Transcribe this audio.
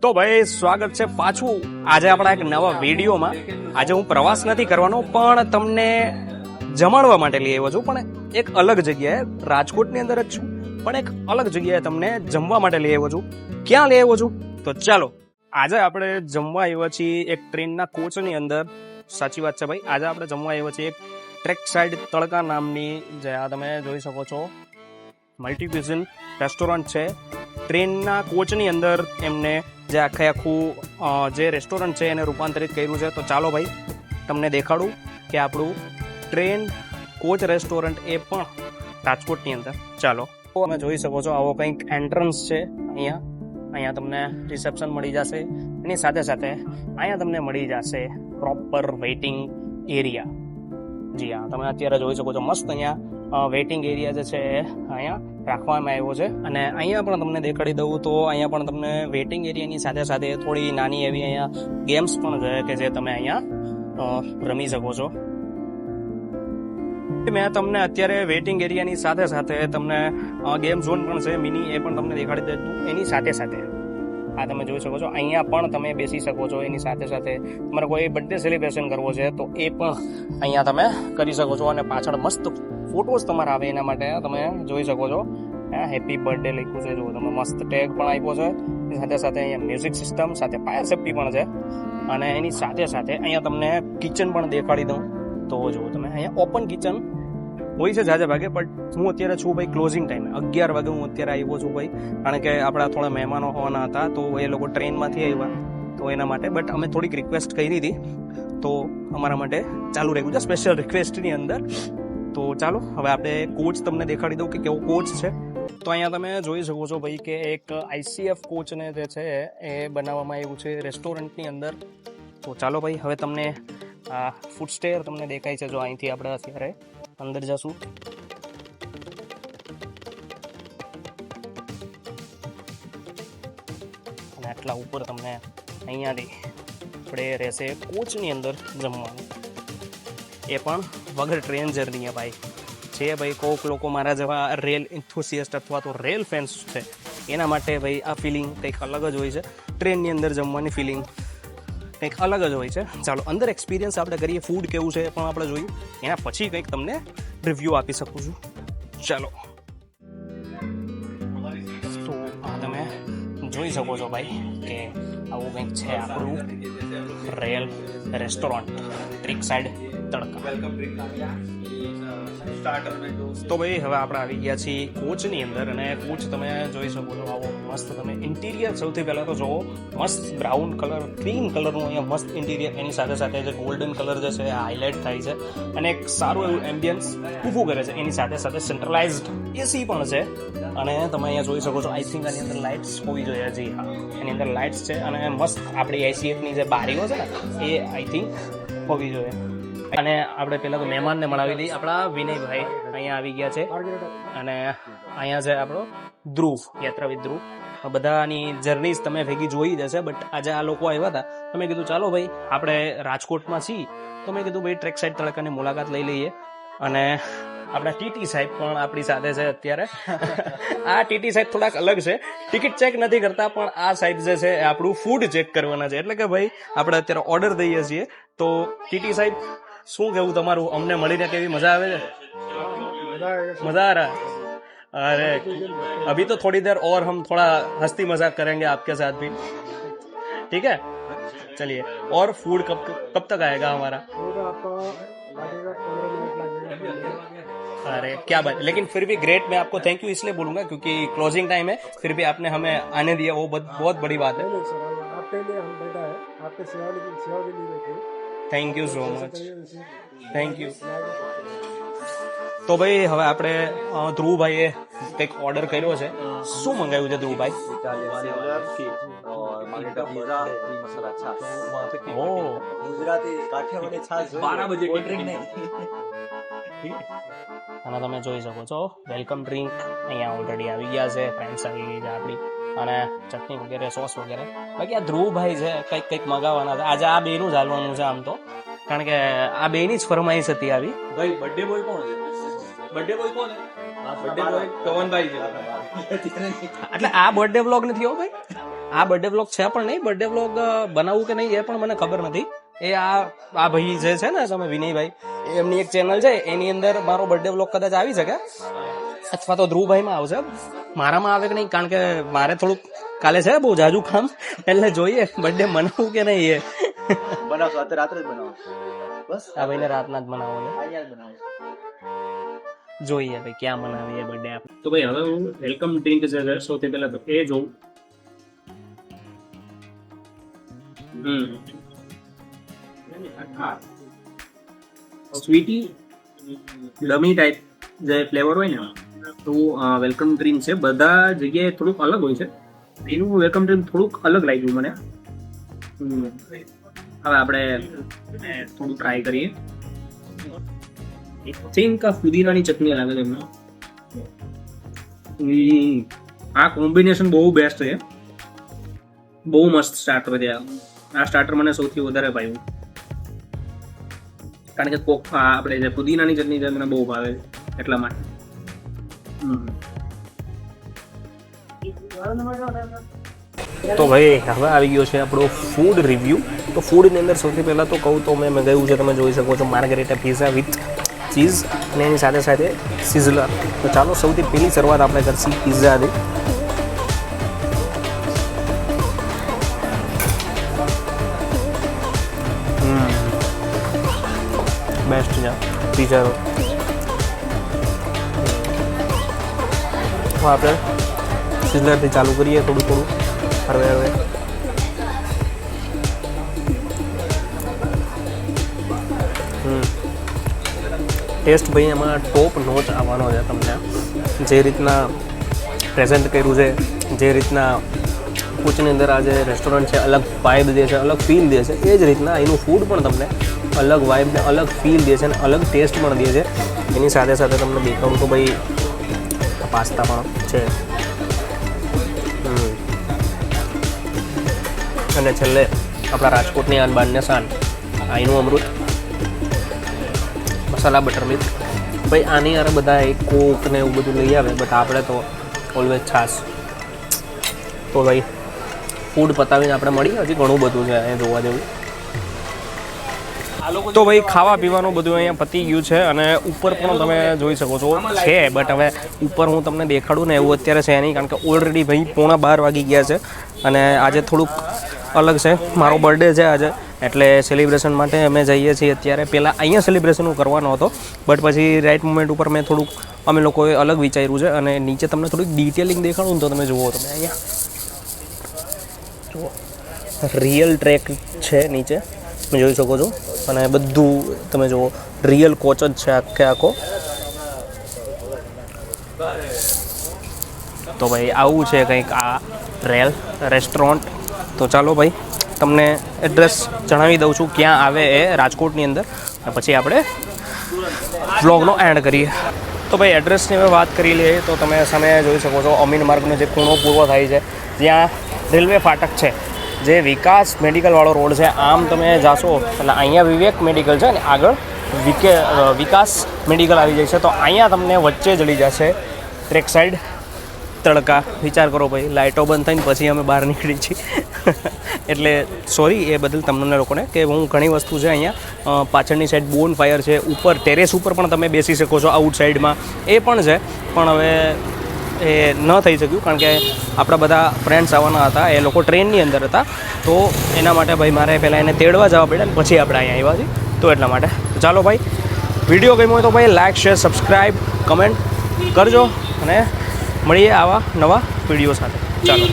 તો ભાઈ સ્વાગત છે પાછું આજે આપણા એક નવા વિડીયોમાં. આજે હું પ્રવાસ નથી કરવાનો પણ તમને જમાડવા માટે લઈ આવ્યો છું, પણ એક અલગ જગ્યાએ. રાજકોટની અંદર જ છું પણ એક અલગ જગ્યાએ તમને જમવા માટે લઈ આવ્યો છું. ક્યાં લઈ આવ્યો છું તો ચાલો. આજે આપણે જમવા આવ્યા છીએ એક ટ્રેનના કોચની અંદર. સાચી વાત છે ભાઈ, આજે આપણે જમવા આવ્યા છીએ એક ટ્રેક સાઈડ તડકા નામની, જે આ તમે જોઈ શકો છો મલ્ટીક્યુઝિન રેસ્ટોરન્ટ છે. ટ્રેનના કોચની અંદર એમને જે આખું જે રેસ્ટોરન્ટ છે એને રૂપાંતરિત કર્યું છે. તો ચાલો ભાઈ તમને દેખાડું કે આપણું ટ્રેન કોચ રેસ્ટોરન્ટ એ પણ રાજકોટની અંદર. ચાલો, તમે જોઈ શકો છો આવો કંઈક એન્ટ્રન્સ છે. અહીંયા તમને રિસેપ્શન મળી જશે. એની સાથે સાથે અહીંયા તમને મળી જશે પ્રોપર વેઇટિંગ એરિયા. જી હા, તમે અત્યારે જોઈ શકો છો મસ્ત અહીંયા વેઇટિંગ એરિયા જે છે અહીંયા રાખવામાં આવ્યો છે. અને અહીંયા પણ તમને દેખાડી દઉં તો અહીંયા પણ તમને વેઇટિંગ એરિયાની સાથે સાથે થોડી નાની એવી અહીંયા ગેમ્સ પણ છે કે જે તમે અહીંયા રમી શકો છો. મેં તમને અત્યારે વેઇટિંગ એરિયાની સાથે સાથે તમને ગેમ ઝોન પણ છે મિની, એ પણ તમને દેખાડી દઉં. એની સાથે સાથે આ તમે જોઈ શકો છો અહીંયા પણ તમે બેસી શકો છો. એની સાથે સાથે તમારે કોઈ બર્થડે સેલિબ્રેશન કરવો છે તો એ પણ અહીંયા તમે કરી શકો છો. અને પાછળ મસ્ત ફોટોઝ તમારા આવે એના માટે તમે જોઈ શકો છો હેપી બર્થડે લખ્યું છે. જો તમે મસ્ત ટેગ પણ આપ્યો છે. સાથે સાથે અહીંયા મ્યુઝિક સિસ્ટમ સાથે ફાયર સેફ્ટી પણ છે. અને એની સાથે સાથે અહીંયા તમને કિચન પણ દેખાડી દઉં. તો જો તમે અહીંયા ઓપન કિચન હોય છે જાજા ભાગે, પણ હું અત્યારે છું ભાઈ ક્લોઝિંગ ટાઈમે 11 વાગે હું અત્યારે આવ્યો છું ભાઈ, કારણ કે આપણા થોડા મહેમાનો હોવાના હતા તો એ લોકો ટ્રેનમાંથી આવ્યા તો એના માટે. બટ અમે થોડીક રિક્વેસ્ટ કરી હતી તો અમારા માટે ચાલુ રહ્યું છે સ્પેશિયલ રિક્વેસ્ટની અંદર. તો ચાલો હવે આપણે કોચ તમને દેખાડી દઉં કે કેવો કોચ છે. તો અહીંયા તમે જોઈ શકો છો ભાઈ કે એક ICF કોચને જે છે એ બનાવવામાં આવ્યું છે રેસ્ટોરન્ટની અંદર. તો ચાલો ભાઈ હવે તમને આ ફૂડ સ્ટેર તમને દેખાય છે. જો અહીંથી આપણે અત્યારે અંદર જશું. અને આટલા ઉપર તમને અહીંયાથી આપણે રહેશે કોચની અંદર જમવાનું, એ પણ વગર ટ્રેન જર્ની. ભાઈ છે ભાઈ કોક લોકો મારા જેવા રેલ એન્થુસિયાસ્ટ અથવા તો રેલ ફેન્સ છે એના માટે ભાઈ આ ફિલિંગ કંઈક અલગ જ હોય છે. ટ્રેનની અંદર જમવાની ફિલિંગ કંઈક અલગ જ હોય છે. ચાલો અંદર એક્સપિરિયન્સ આપણે કરીએ, ફૂડ કેવું છે એ પણ આપણે જોઈએ. એના પછી કંઈક તમને રિવ્યૂ આપી શકું છું. ચાલો, તો આ તમે જોઈ શકો છો ભાઈ કે આવું કંઈક છે આપણું રેલ રેસ્ટોરન્ટ ટ્રેક સાઈડ તડકા. તો ભાઈ હવે આપણે આવી ગયા છીએ કોચની અંદર. અને કોચ તમે જોઈ શકો છો આવો મસ્ત. તમે ઇન્ટિરિયર સૌથી પહેલાં તો જુઓ, મસ્ત બ્રાઉન કલર ક્રીમ કલરનું અહીંયા મસ્ત ઇન્ટિરિયર. એની સાથે સાથે જે ગોલ્ડન કલર જે છે હાઇલાઇટ થાય છે અને એક સારું એવું એમ્બિયન્સ ઊભું કરે છે. એની સાથે સાથે સેન્ટ્રલાઇઝડ એસી પણ છે. અને તમે અહીંયા જોઈ શકો છો આઈ થિંક આની અંદર લાઇટ્સ હોવી જોઈએ. જી હા, એની અંદર લાઇટ્સ છે. અને મસ્ત આપણી ICFની જે બારીઓ છે ને એ આઈ થિંક હોવી જોઈએ. અને આપણે પહેલાં તો મહેમાનને મળાવી દઈએ. આપણા વિનયભાઈ અહીંયા આવી ગયા છે. અને અહીંયા છે આપણો ધ્રુવ, યાત્રાવિદ ધ્રુવ. બધાની જર્નીઝ તમે ભેગી જોઈ જશે. બટ આજે આ લોકો આવ્યા હતા તો મેં કીધું ચાલો ભાઈ આપણે રાજકોટમાં છીએ તો મેં કીધું ભાઈ ટ્રેક સાઈડ તડકાની મુલાકાત લઈ લઈએ. અને આપણા TT સાહેબ પણ આપણી સાથે છે અત્યારે. આ TT સાહેબ થોડાક અલગ છે, ટિકિટ ચેક નથી કરતા પણ આ સાહેબ જે છે એ આપણું ફૂડ ચેક કરવાના છે. એટલે કે ભાઈ આપણે અત્યારે ઓર્ડર દઈએ છીએ. તો TT સાહેબ શું કેવું તમારું, અમને મળીને કેવી મજા આવે છે? मजा आ रहा है? अरे अभी तो थोड़ी देर और हम थोड़ा हंसी मजाक करेंगे आपके साथ भी, ठीक है? चलिए, और फूड कब तक आएगा हमारा? अरे क्या बात, लेकिन फिर भी ग्रेट. मैं आपको थैंक यू इसलिए बोलूंगा क्योंकि क्लोजिंग टाइम है, फिर भी आपने हमें आने दिया, वो बहुत बड़ी बात है. Thank you so much, thank you. તો ભાઈ હવે આપણે ધ્રુવભાઈએ કંઈક ઓર્ડર કર્યો છે. શું મંગાવ્યું છે ધ્રુવભાઈ? અને તમે જોઈ શકો છો વેલકમ ડ્રિંક અહીંયા ઓલરેડી આવી ગયા છે, ફ્રેન્ડ્સ આવી ગઈ છે આપણી, અને ચટણી વગેરે સોસ વગેરે. બાકી આ ધ્રુવભાઈ છે કંઈક મગાવવાના છે. આજે આ બેનું જ હાલવાનું છે આમ તો, કારણ કે આ બેની જ ફરમાઈશ હતી આવી. ભાઈ બર્થડે બોય કોણ છે? બર્થડે બોય કોણ? બર્થડે બોય કવનભાઈ છે. એટલે આ બર્થડે વ્લોગ નથી હો ભાઈ, આ બર્થડે વ્લોગ છે પણ નહીં, બર્થડે વ્લોગ બનાવવું કે નહીં એ પણ મને ખબર નથી. એ આ ભાઈ જે છે ને તમે વિનયભાઈ, એમની એક ચેનલ છે, એની અંદર મારો બર્થડે વ્લોગ કદાચ આવી શકે, અથવા તો ધ્રુવભાઈમાં આવશે. મારામાં આવે કે નહીં, કારણ કે મારે થોડુંક કાલે છે બહુ જાજુ કામ, એટલે જોઈએ બર્થડે મનાવવું કે નહીં એ. બનાવશો અત્યારે રાત્રે જ બનાવો બસ. આ ભાઈને રાતના જ બનાવો છે. અહીંયા જ બનાવો. જોઈએ ભાઈ ક્યાં મનાવીએ બર્થડે આપણે. તો ભાઈ હવે હું વેલકમ ડ્રિંક જે છે સૌથી પહેલા તો એ જોઉં. સ્વીટી ડમી ટાઈપ જે ફ્લેવર હોય ને, તો વેલકમ ડ્રિંક છે. બધા જગ્યાએ થોડુંક અલગ હોય છે. એનું વેલકમ ડ્રિંક થોડુંક અલગ લાગ્યું મને. હવે આપણે થોડું ટ્રાય કરીએ. થિંક ફુદીનાની ચટણી લાગે છે એમને. આ કોમ્બિનેશન બહુ બેસ્ટ છે, બહુ મસ્ત સ્ટાર્ટર છે. આ સ્ટાર્ટર મને સૌથી વધારે ભાવ્યું, કારણ કે આપણે જે પુદીનાની ચટણી છે મને બહુ ભાવે એટલા માટે. તો ભાઈ હવે આવી ગયો છે આપણો ફૂડ રિવ્યૂ. તો ફૂડની અંદર સૌથી પહેલાં તો કહું તો મેં ગયું છે, તમે જોઈ શકો છો, માર્ગરેટા પિઝા વિથ ચીઝ અને એની સાથે સાથે સિઝલર. તો ચાલો સૌથી પહેલી શરૂઆત આપણે કરશી પિઝાથી. બેસ્ટ છે પિઝા. આપણે સિઝલરથી ચાલુ કરીએ, થોડું થોડું હરવે હરવે. ટેસ્ટ ભાઈ એમાં ટોપ નોચ આવવાનો છે. તમને જે રીતના પ્રેઝન્ટ કર્યું છે, જે રીતના કૂચની અંદર આ જે રેસ્ટોરન્ટ છે અલગ વાઇબ દે છે, અલગ ફીલ દે છે, એ જ રીતના એનું ફૂડ પણ તમને અલગ વાઇબ ને અલગ ફીલ દે છે અને અલગ ટેસ્ટ પણ દે છે. એની સાથે સાથે તમને દેખાડું તો ભાઈ પાસ્તા પણ છે. અને છેલ્લે આપણા રાજકોટની આન બાનને શાન, અહીંનું અમૃત મસાલા બટર મિલ્ક. ભાઈ આની યાર બધા એક કોક ને એવું બધું લઈ આવે, બટ આપણે તો ઓલવેઝ છાશ. તો ભાઈ ફૂડ પતાવીને આપણે મળીએ. હજી ઘણું બધું છે અહીંયા જોવા જેવું. તો ભાઈ ખાવા પીવાનું બધું અહીંયા પતી ગયું છે અને ઉપર પણ તમે જોઈ શકો છો છે, બટ હવે ઉપર હું તમને દેખાડું ને એવું અત્યારે છે નહીં, કારણ કે ઓલરેડી ભાઈ 11:15 વાગી ગયા છે અને આજે થોડુંક અલગ છે. મારો બર્થડે છે આજે, એટલે સેલિબ્રેશન માટે અમે જઈએ છીએ અત્યારે. પહેલાં અહીંયા સેલિબ્રેશન હું કરવાનો હતો, બટ પછી રાઇટ મોમેન્ટ ઉપર મેં થોડુંક અમે લોકોએ અલગ વિચાર્યું છે. અને નીચે તમને થોડીક ડિટેલિંગ દેખાડું ને તો તમે જુઓ, તમે અહીંયા જુઓ રિયલ ટ્રેક છે નીચે, તમે જોઈ શકો છો. અને બધું તમે જુઓ રિયલ કોચ જ છે આખે આખો. તો ભાઈ આવું છે કંઈક આ રેલ રેસ્ટોરન્ટ. તો ચાલો ભાઈ તમને એડ્રેસ જણાવી દઉં છું ક્યાં આવે એ રાજકોટની અંદર, અને પછી આપણે વ્લોગનો એન્ડ કરીએ. તો ભાઈ એડ્રેસની હવે વાત કરી લઈએ તો તમે સામે જોઈ શકો છો અમીન માર્ગનો જે ખૂણો પૂરો થાય છે ત્યાં રેલવે ફાટક છે, જે વિકાસ મેડિકલવાળો રોડ છે. આમ તમે જાશો એટલે અહીંયા વિવેક મેડિકલ છે ને આગળ વિકાસ મેડિકલ આવી જાય છે. તો અહીંયા તમને વચ્ચે જડી જશે ટ્રેક સાઈડ તડકા. વિચાર કરો ભાઈ, લાઇટો બંધ થઈને પછી અમે બહાર નીકળી છીએ. એટલે સોરી એ બદલ તમને લોકોને, કે હું ઘણી વસ્તુ છે અહીંયા પાછળની સાઈડ બોન ફાયર છે, ઉપર ટેરેસ ઉપર પણ તમે બેસી શકો છો આઉટ સાઈડમાં, એ પણ છે. પણ હવે એ ન થઈ શક્યું કારણ કે આપણા બધા ફ્રેન્ડ્સ આવવાના હતા, એ લોકો ટ્રેનની અંદર હતા. તો એના માટે ભાઈ મારે પહેલાં એને તેડવા જવા પડ્યા ને પછી આપણે અહીંયા આવ્યા છીએ. તો એટલા માટે ચાલો ભાઈ, વિડીયો ગમ્યો હોય તો ભાઈ લાઇક શેર સબસ્ક્રાઈબ કમેન્ટ કરજો અને મળીએ આવા નવા વિડીયો સાથે. ચાલો.